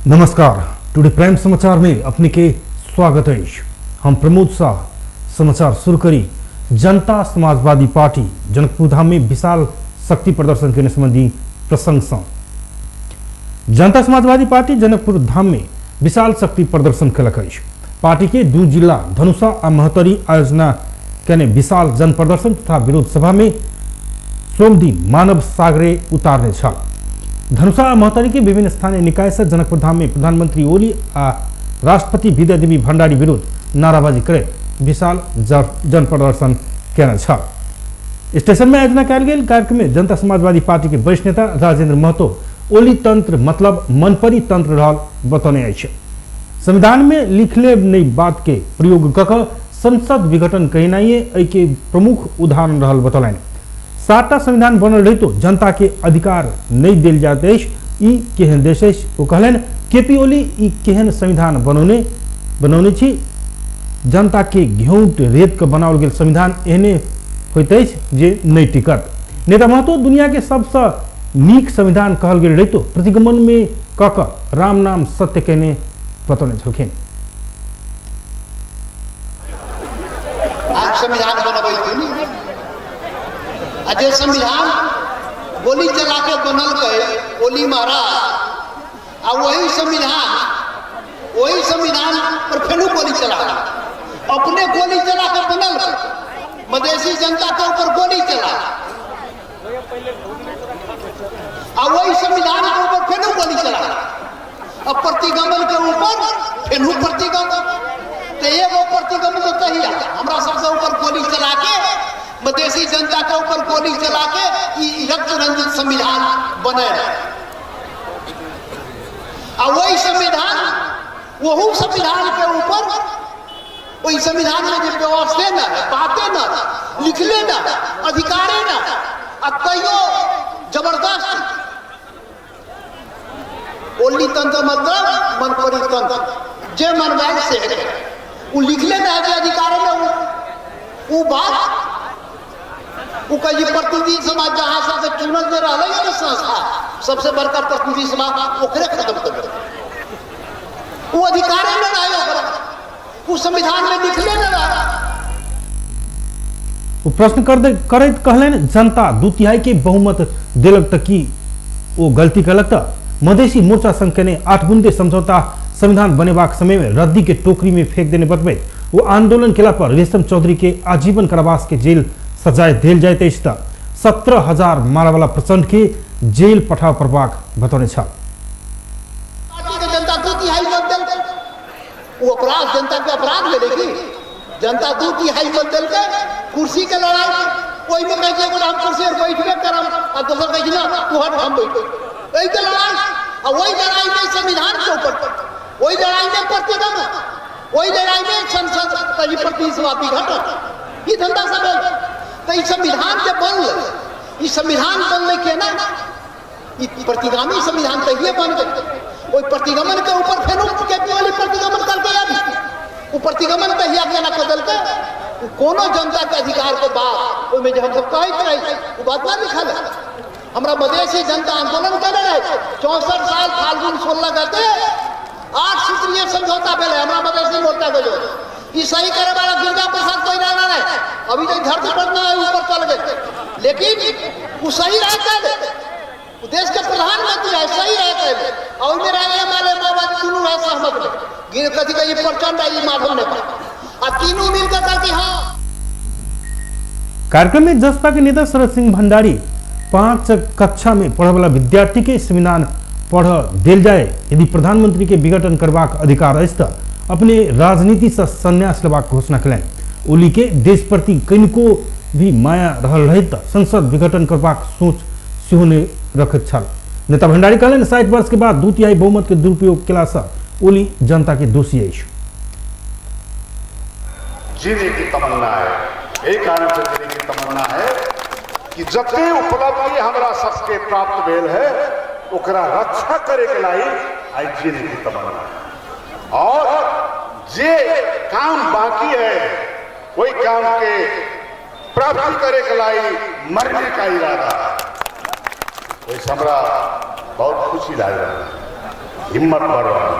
नमस्कार, today prime समाचार में अपने के स्वागत है। हम प्रमोद शाह समाचार शुरू करी। जनता समाजवादी पार्टी जनकपुर धाम में विशाल शक्ति प्रदर्शन करने संबंधी प्रशंसा। जनता समाजवादी पार्टी जनकपुर धाम में विशाल शक्ति प्रदर्शन कलक। पार्टी के दू जिला धनुषा और महतरी आयोजना करने विशाल जन प्रदर्शन तथा विरोध सभा में सोमदिन मानव सागरे उतारने छल। धनुषा और महतरी के विभिन्न स्थानीय निकाय से जनकपुर धाम में प्रधानमंत्री ओली आ राष्ट्रपति विद्या देवी भंडारी विरुद्ध नाराबाजी करे विशाल जन प्रदर्शन करने छल। स्टेशन में आयोजना किया गया कार्यक्रम में जनता समाजवादी पार्टी के वरिष्ठ नेता राजेंद्र महतो ओली तंत्र मतलब मनपरी तंत्र रहल बतौने। संविधान में लिखले नई बात के प्रयोग कक संसद विघटन कहनाइए के प्रमुख उदाहरण रहल बतौलन। सातटा संविधान बनल रही तो जनता के अधिकार नहीं दिल जाते ई केहन देश वो कहलन। केपी ओली ई केहन संविधान बनौने छी जनता के घेउट रेत के बनाओल गेल संविधान एहने होते जे नहीं टिकत। नेता महतो दुनिया के सबसे नीक संविधान कहल गेल रही तो प्रतिगमन में कक राम नाम सत्य कहने बतौने छलखिन। संविधान बनबै थी अजय संविधान गोली चला के बनल गए ओली महाराज आ वही संविधान पर फेनू गोली चला अपने गोली चला के बनल मधेसी जनता के ऊपर गोली चला आ वही संविधान के ऊपर फेनू गोली चला अब प्रतिगमन के ऊपर फेनू प्रतिगमन तो एगो प्रतिगमन तो कहिया हमरा सबसे ऊपर गोली चला के मधेसी जनता के ऊपर गोली चला के रक्त रंजित संविधान बने और वही संविधान वही संविधान के ऊपर वही संविधान में जो व्यवस्था न बातें न लिखले न अधिकारे न कईयो जबरदस्त ओली तंत्र मतलब मनपरी तंत्र जे मनवाई से वो लिखले न है अधिकारे में वो बात वो कई प्रतिनिधि समाज जहां सबसे चुनल में रहा है संस्था सबसे बड़का प्रतिनिधि समाज ओकरे खत्म कर दे वो अधिकार में रहे वो संविधान में लिखले न रहा। वो प्रश्न करे कहलन जनता 2/3 के बहुमत दिलक तक की वो गलती कलक त मधेसी मोर्चा संघ के 8 बूंदे समझौता संविधान बनेबाक समय में रद्दी के टोकरी में फेंक देने बतबे वो आंदोलन केला पर रेशम चौधरी के आजीवन कारावास के जेल सजाए दिल जाते 17,000 मारा वाला प्रचंड के जेल पठाव प्रभाग बतौने छल। जनता 2/3 वो अपराध जनता के अपराध में देखी जनता 2/3 मत दल के कुर्सी के लड़ाई कोई में कह के हम कुर्सी पर बैठबे करम और दूसर कह ना तू हट हम बैठो एई के लड़ाई और वही लड़ाई में संविधान के ऊपर वही लड़ाई में प्रतिगमन वही लड़ाई में संसद प्रतिनिधि सभा विघटन ये धंधा सब तो संविधान जब बनल संविधान बनने के ना प्रतिगामी संविधान तो ये बन गए वही प्रतिगमन के ऊपर फिर प्रतिगमन करके अभी वो प्रतिगमन कहिया के ना बदल के कोनो जनता के अधिकार के बाद में जो हम सब कहते रहे वो बात ना लिखा है। हमारा मधेसी जनता आंदोलन कर रहे 64 साल फाल्गुन 16 गते 8 सूत्रीय समझौता पहले हमारा मधेसी मोर्चा के जो ये सही करे वाला गिरजा प्रसाद कोई रहना नहीं अभी तो धरती पर ना ऊपर चल गए लेकिन वो सही रहता है देश के प्रधानमंत्री है सही रहता है और मेरा एमएलए बाबा तीनों है सहमत में गिर कथी का ये प्रचंड है ये माधव ने और तीनों मिलकर कहते हाँ। कार्यक्रम में जसपा के नेता शरद सिंह भंडारी 5 कक्षा में पढ़े वाला विद्यार्थी के संविधान पढ़ दिल जाए यदि प्रधानमंत्री के विघटन करबाक अधिकार अछि अपने राजनीति से संन्यास लेबाक घोषणा कलन। ओली के देश प्रति कनिको भी माया रहल रही तो संसद विघटन करबाक सोच सेहो नहीं रखत छल। नेता भंडारी कहलन 60 वर्ष के बाद 2/3 बहुमत के दुरुपयोग केला से ओली जनता के दोषी है। जीने की तमन्ना है एक कारण से जीने की तमन्ना है कि जते उपलब्धि हमरा सबके प्राप्त भेल है ओकरा रक्षा करे के लाई आई जीने की तमन्ना है और जे काम बाकी है वही काम के प्राप्ति करे के लाई मरने का इरादा वही हमरा बहुत खुशी लग रहा है। हिम्मत बढ़ रहा है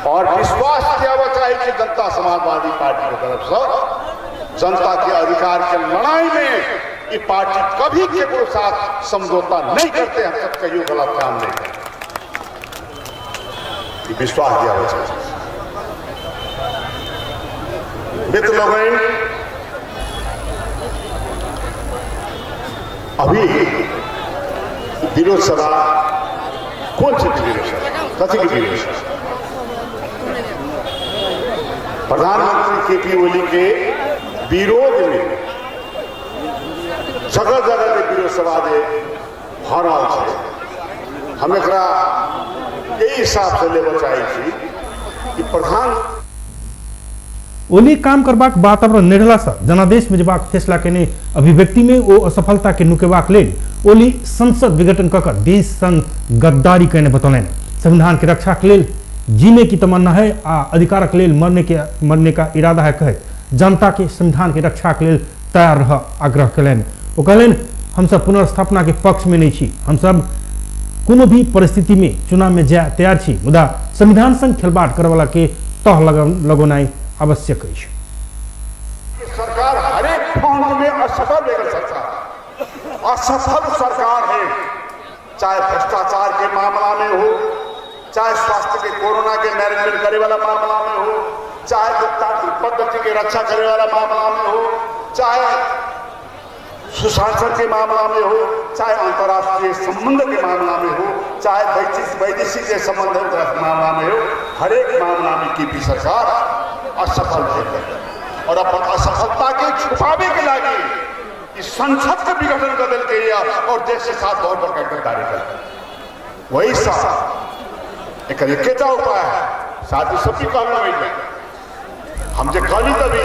और विश्वास किया हुआ चाहिए कि जनता समाजवादी पार्टी की तरफ से जनता के अधिकार के लड़ाई में ये पार्टी कभी के साथ समझौता नहीं करते, हम सब कहीं गलत काम नहीं करते, ये विश्वास दिया हुआ चाहिए। मित्र लोग, अभी विरोध सभा कौन सी विरोध सभा, कथी की विरोध सभा? प्रधानमंत्री केपी ओली के विरोध में जगह जगह के विरोध सभा भर रहा है। हम एकरा यही हिसाब से लेना चाहिए कि प्रधान ओली काम करबाक वातावरण नहीं रहला से जनादेश में जबाक फैसला केने अभिव्यक्ति में ओ असफलता के नुकेबाक लेल ओली संसद विघटन ककर देश संग गद्दारी करने बतौलन। संविधान की रक्षा के लेल जीने की तमन्ना है आ अधिकार के लेल मरने का इरादा है कहे जनता के संविधान की रक्षा के लेल तैयार रह आग्रह कलन। वो कहलन हम सब पुनर्स्थापना के पक्ष में नहीं छी, हम सब कोनो भी परिस्थिति में चुनाव में जाए तैयार छी, मुदा संविधान संग खेलबाड़ करे वाला के तह लगोनाई आवश्यक है। सरकार हर एक फंड में असफल लेकर सरकार असफल सरकार है, चाहे भ्रष्टाचार के मामला में हो, चाहे स्वास्थ्य के कोरोना के मैनेजमेंट करे वाला मामला में हो, चाहे लोकतांत्रिक पद्धति की रक्षा करे वाला मामला में हो, चाहे सुशासन के मामला में हो, चाहे अंतर्राष्ट्रीय संबंध के मामला में हो, चाहे वैदेशिक के संबंध के मामला में हो, हर एक मामला में केपी सरकार असफल है और अपन असफलता के छुपावे के लागे इस संसद के विघटन कर दिल के और देश के साथ दौर पर गद्दारी करते वही साथ एक उपाय है। साथ ही सभी कहना हम जो कहली तभी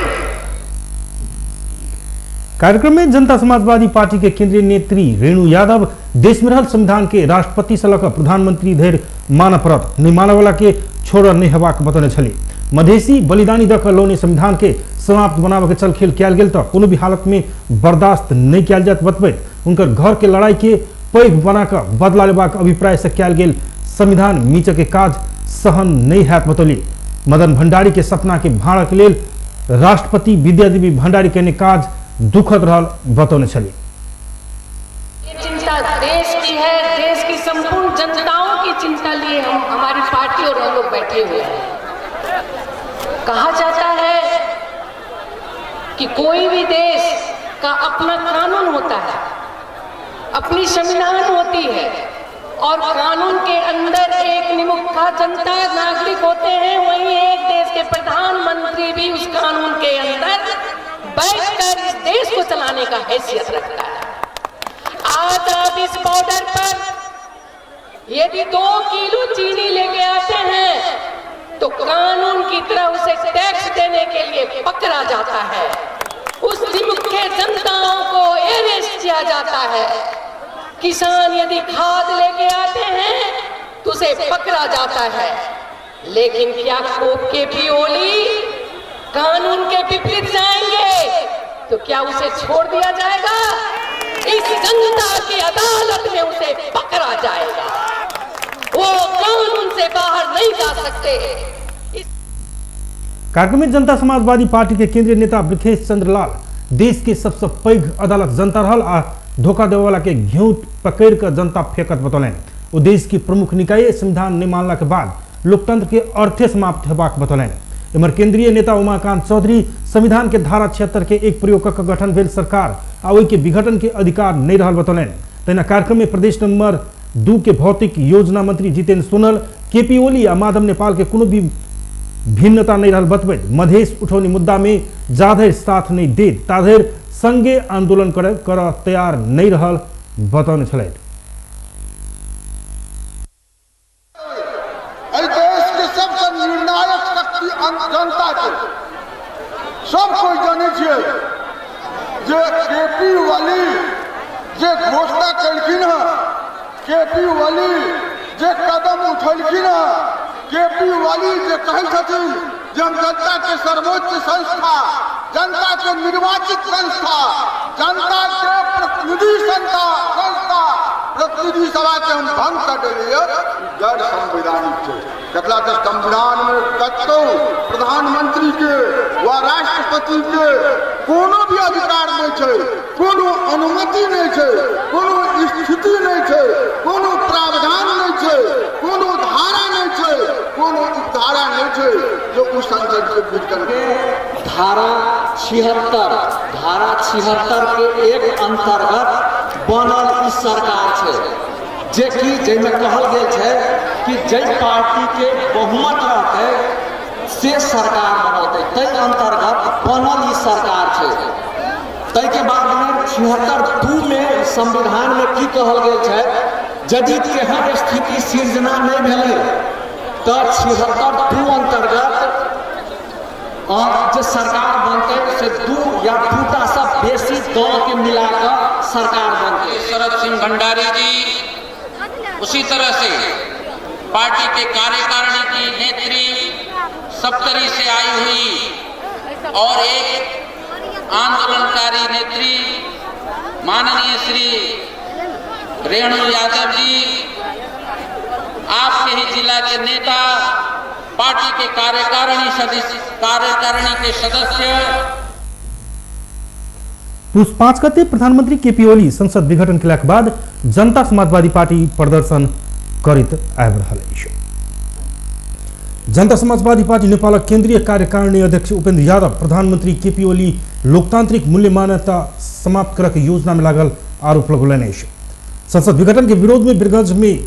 कार्यक्रम में जनता समाजवादी पार्टी के केंद्रीय नेत्री रेणु यादव देश में रहल संविधान के राष्ट्रपति से लकर प्रधानमंत्री धरि मानव परत नहीं मानव वाला के छोड़ नहीं हेबाक बतौने छली। मधेसी बलिदानी दऽ कऽ लौने संविधान के समाप्त बनाबे के चलखेल कयल गेल तऽ कोनो भी हालत में बर्दाश्त नहीं कयल जायत बतबैत उनकर घर के लड़ाई के पैघ बना कऽ बदला लेबाक अभिप्राय से कयल गेल संविधान मीचक के काज सहन नहीं हैत बतौली। मदन भंडारी के सपना के भाड़क लेल राष्ट्रपति विद्यादेवी भंडारी के काज दुखद रहल बतौने छली। चिंता देश की है, देश की संपूर्ण जनताओं की चिंता लिए हम हमारी पार्टी और हम लोग बैठे हुए हैं। कहा जाता है कि कोई भी देश का अपना कानून होता है, अपनी संविधान होती है और कानून के अंदर एक निमुखा जनता नागरिक होते हैं, वहीं एक देश के प्रधानमंत्री भी उस कानून के अंदर बैठकर इस देश को चलाने का हैसियत रखता है। आज आप इस बॉर्डर पर यदि 2 किलो चीनी लेके आते हैं तो कानून की तरह उसे टैक्स देने के लिए पकड़ा जाता है, उस निमुखे जनताओं को अरेस्ट किया जाता है। किसान यदि खाद लेके आते हैं तो उसे पकड़ा जाता है, लेकिन क्या केपी ओली कानून के विपरीत जाएंगे तो क्या उसे छोड़ दिया जाएगा? इस जनता की अदालत में उसे पकड़ा जाएगा, वो कानून से बाहर नहीं जा सकते। कार्यक्रम में जनता समाजवादी पार्टी के केंद्रीय नेता ब्रिखेश चंद्र लाल देश के सबसे पैघ अदालत जनता रहल आ धोखा देवे वाला के घेऊट पकड़ कर जनता फेंकत बतौलन। वो देश की प्रमुख निकाय संविधान नहीं मानला के बाद लोकतंत्र के अर्थे समाप्त हेबाक बतौलन। इमर केंद्रीय नेता उमाकांत चौधरी संविधान के धारा 76 के एक प्रयोग कर गठन भेल सरकार आ ओहि के विघटन के अधिकार नहीं रहल बतौलन। तेना कार्यक्रम में प्रदेश नंबर 2 के भौतिक योजना मंत्री जितेंद्र सोनल केपी ओली आ माधव नेपाल के कोनो भी भिन्नता नहीं रहल बतबैत मधेश उठौनी मुद्दा में जाधर साथ नहीं दे ताधर संगे आंदोलन कर तैयार नहीं रहल बतौने छलै। देश के सबसे निर्णायक शक्ति जनता के सब कोई जाने छे जे केपी ओली जे घोषणा कलखिन है, केपी ओली जे कदम उठलखिन है, केपी ओली जे कहै छथिन जे हम जनता के सर्वोच्च संस्था, जनता के निर्वाचित संस्था, जनता के प्रतिनिधि संस्था प्रतिनिधि सभा के हम भंग कर दिलिए गैर संवैधानिक है। कतला तो संविधान में कतो प्रधानमंत्री के व राष्ट्रपति के कोनो भी अधिकार नहीं है, कोनो अनुमति नहीं है, कोनो स्थिति नहीं है, कोनो प्रावधान नहीं है, कोनो धारा नहीं है, कोनो उपधारा नहीं है जो उस संसद के भीतर धारा 76 के एक अंतर्गत बनल ई सरकार है, जे कि जैमे कहल गेल है कि जै पार्टी के बहुमत रहते से सरकार बनते, तै अंतर्गत बनल ई सरकार है। तै के बाद 76(2) में संविधान में की कहल गेल है, यदि केहन स्थिति सृजना नहीं भेलै तो 76(2) अंतर्गत और जो सरकार बनते से 2 या 2टा सब बेसी दल के मिलाकर सरकार बनते। शरद सिंह भंडारी जी उसी तरह से पार्टी के कार्यकारिणी की नेत्री सप्तरी से आई हुई और एक आंदोलनकारी नेत्री माननीय श्री रेणु यादव जी, आपके ही जिला के नेता, पार्टी के कार्यकारिणी के सदस्य। पुष 5 गते प्रधानमंत्री केपी ओली संसद विघटन के बाद जनता समाजवादी पार्टी प्रदर्शन करित आबि रहल अछि। जनता समाजवादी पार्टी नेपाल केंद्रीय कार्यकारिणी अध्यक्ष उपेंद्र यादव प्रधानमंत्री केपी ओली लोकतांत्रिक मूल्य मान्यता समाप्त करके योजना में लागल आरोप लगौलनि अछि। संसद विघटन के विरोध में वीरगंज में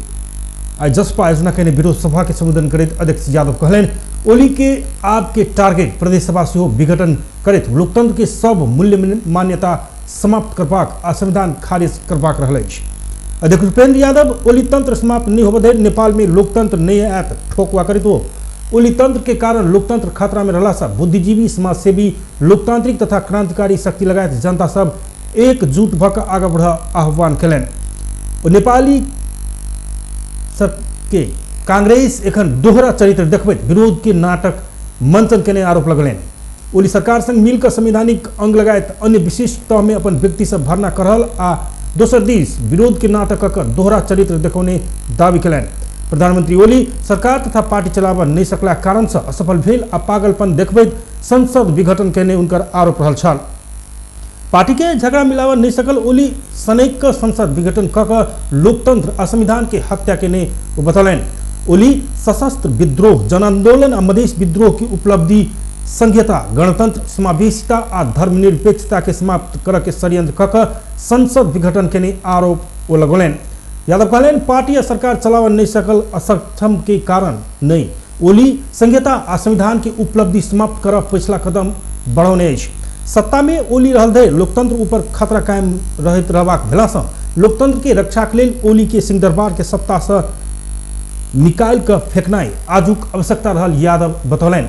आज जसपा आयोजना करने विरोध सभा के संबोधन करते अध्यक्ष यादव कहलन ओली के आपके टारगेट प्रदेश सभा से विघटन करते लोकतंत्र के सब मूल्य मान्यता समाप्त करबाक आ संविधान खारिज करबाक रहल अछि। अध्यक्ष उपेंद्र यादव ओली तंत्र समाप्त नहीं होबे धरि नेपाल में लोकतंत्र नहीं आयत ठोकवा करित ओली तंत्र के कारण लोकतंत्र खतरा में रहला से बुद्धिजीवी समाजसेवी लोकतांत्रिक तथा क्रांतिकारी शक्ति लगायत जनता सब एकजुट भऽ कऽ आगाँ बढ़ आह्वान कयलनि। नेपाली के कांग्रेस एखन दोहरा चरित्र देखबैत विरोध के नाटक मंचन केने आरोप लगलनि। ओली सरकार संग मिलकर संवैधानिक अंग लगायत अन्य विशिष्ट तह में अपन व्यक्ति सब भरना कर रहल आ दोसर दिस विरोध के नाटक कर दोहरा चरित्र देखौने दावी कयलनि। प्रधानमंत्री ओली सरकार तथा पार्टी चलाबऽ नहीं सकला कारण से असफल भेल आ पागलपन देखबैत संसद विघटन केने उनकर आरोप रहल छल। पार्टी के झगड़ा मिलाबऽ नहीं सकल ओली सनैक संसद विघटन कऽ लोकतंत्र आ संविधान के हत्या केने बतौलनि। ओली सशस्त्र विद्रोह जन आंदोलन आ मधेश विद्रोह की उपलब्धि संघीयता गणतंत्र समावेशिता आ धर्मनिरपेक्षता के समाप्त करऽ के षड्यंत्र कऽ संसद विघटन केने आरोप लगौलनि। यादव कहलनि पार्टी या सरकार चलाबऽ नहीं सकल असक्षम के कारण नहीं, ओली संघीयता आ संविधान के उपलब्धि समाप्त करऽ पिछला कदम बढ़ौने अछि। सत्ता में ओली रहल धरि लोकतंत्र ऊपर खतरा कायम रहैत रहबाक भेला सँ लोकतंत्र के रक्षा के लेल ओली के सिंह दरबार के सत्ता से निकाल कर फेंकनाई आजुक आवश्यकता रहल यादव बतौलनि।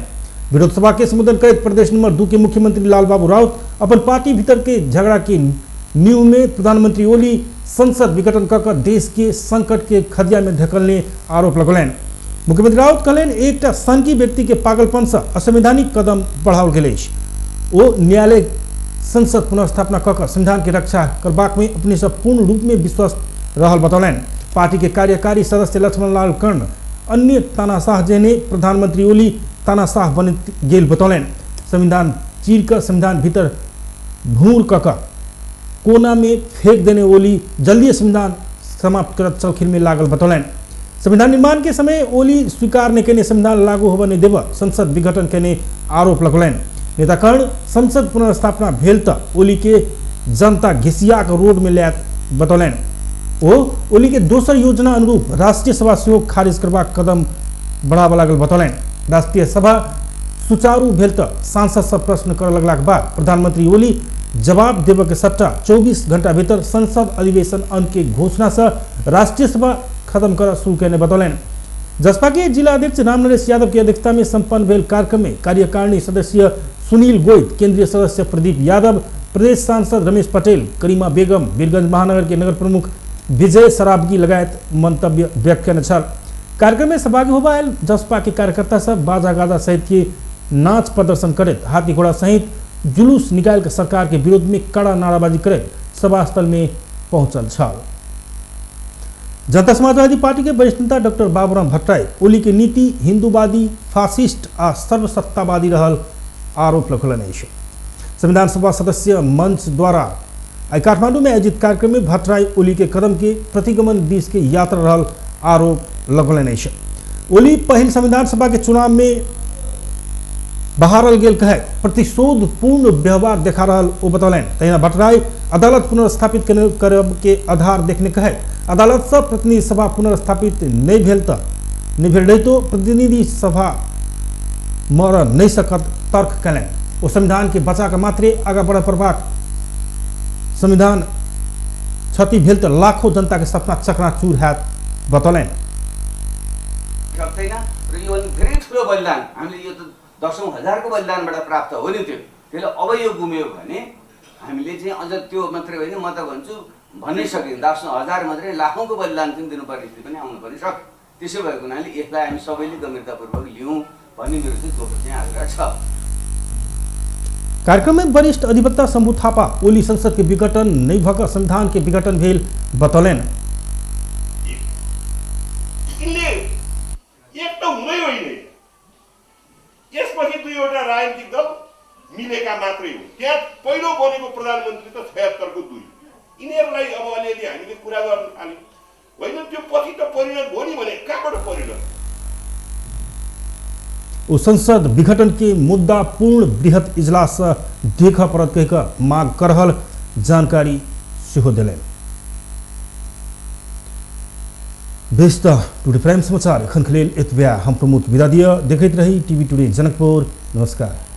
विरोध सभा के संबोधन करैत प्रदेश नंबर 2 के मुख्यमंत्री लालबाबू राउत अपन पार्टी भीतर के झगड़ा के नींव में प्रधानमंत्री ओली संसद विघटन कर देश के संकट के खदिया में ढकलने आरोप लगौलनि। मुख्यमंत्री राउत कहलनि एकटा सनकी व्यक्ति के पागलपन से असंवैधानिक कदम बढ़ाओल गेल अछि। ओ न्यायालय संसद पुनर्स्थापना कऽ संविधान की रक्षा करबाक में अपने से पूर्ण रूप में विश्वास रहल बतौलनि। पार्टी के कार्यकारी सदस्य लक्ष्मण लाल कर्ण अन्य तानाशाह जेने प्रधानमंत्री ओली तानाशाह बन गेल बतौलनि। संविधान चीर कर संविधान भीतर भूर कऽ कोना में फेंक देने ओली जल्दी संविधान समाप्त करत चौखिर में लागल बतौलनि। संविधान निर्माण के समय ओली स्वीकार नहीं केने संविधान लागू होबऽ नहीं देबऽ संसद विघटन केने आरोप लगौलनि। नेता कर्ण संसद पुनर्स्थापना भेल तऽ ओली के जनता घिसिया के रोड में लायत बतौलनि। ओ ओली के दोसर योजना अनुरूप राष्ट्रीय सभा से खारिज करबाक कदम बढ़ाबऽ लागल बतौलनि। राष्ट्रीय सभा सुचारू भेल तऽ सांसद सब प्रश्न करऽ लगलाक बाद प्रधानमंत्री ओली जवाब देबऽ के सट्टा 24 घंटा भीतर संसद अधिवेशन अंत के घोषणा से राष्ट्रीय सभा खत्म कर शुरू करने बतौलनि। जसपा के जिला अध्यक्ष रामनरेश यादव की अध्यक्षता में संपन्न भेल कार्यक्रम में कार्यकारिणी सदस्य सुनील गोयत, केंद्रीय सदस्य प्रदीप यादव, प्रदेश सांसद रमेश पटेल, करीमा बेगम, वीरगंज महानगर के नगर प्रमुख विजय सराबगी लगायत मंतव्य व्यक्त करने छल। कार्यक्रम में सहभागी होबऽ आयल जसपा के कार्यकर्ता सब बाजा गाजा सहित के नाच प्रदर्शन करैत हाथी घोड़ा सहित जुलूस निकाल कर सरकार के विरोध में कड़ा नाराबाजी करैत सभा स्थल में पहुंचल छल। जनता समाजवादी पार्टी के वरिष्ठ नेता डॉक्टर बाबूराम भट्टराई ओली की नीति हिंदूवादी फासिस्ट आ सर्वसत्तावादी रहल आरोप लगौलनि अछि। संविधान सभा सदस्य मंच द्वारा आई काठमांडू में आयोजित कार्यक्रम में भट्टराई ओली के कदम के प्रतिगमन बीच के यात्रा रहल आरोप लगौलनि अछि। ओली पहल संविधान सभा के चुनाव में बहारल गेल कहे प्रतिशोध पूर्ण व्यवहार देखा रहल ओ बतौलन। तहिना भट्टराई अदालत पुनर्स्थापित करे के आधार देखने कहे अदालत से प्रतिनिधि सभा पुनर्स्थापित नहीं भेल रही तो प्रतिनिधि सभा मर नहीं सकत तर्क कलन। वो संविधान के बचा के मात्रे आगा बढ़ पड़बाक संविधान क्षति भेल तो लाखों जनता के सपना चकनाचूर हैत बतौलन। धेरै ठुलो बलिदान हामीले यो त दशौं हजारको बलिदानबाट प्राप्त हो नि त्यो। त्यसले अब यो गुम्यो भने हामीले चाहिँ अझ त्यो मात्रै होइन, म त भन्छु भन्नै सकिँदैन, दशौं हजार मात्रै लाखौंको बलिदान पनि दिनुपर्ने स्थिति पनि आउनु पर्ने सक्यो। त्यसो भएको हुनाले यसलाई हामी सबैले गम्भीरतापूर्वक लियौँ भन्ने मेरो चाहिँ दोहो चाहिँ आग्रह छ। कार्यक्रम में वरिष्ठ अधिवक्ता शंभु थापा ओली संसद के विघटन नहीं भक संविधान के विघटन भेल बतौलन। एक त हुँदै होइन, यसपछि दुईवटा राजनीतिक दल मिलेका मात्रै हो। त्यहाँ पहिलो बनेको प्रधानमन्त्री त 76 को 2, यिनीहरूलाई अब अलिअलि हामीले कुरा गर्न थाल्यौँ होइन। त्यो पछि त परिणत हो नि भने कहाँबाट परिणत? ओ संसद विघटन के मुद्दा पूर्ण बृहत इजलास देख परत कह मांग कर रहल जानकारी सेहो दिलन। बेस्ट टुडे प्राइम समाचार एखन के लेल एतबे। हम प्रमोद विदा दिया। देखैत रही टीवी टुडे जनकपुर। नमस्कार।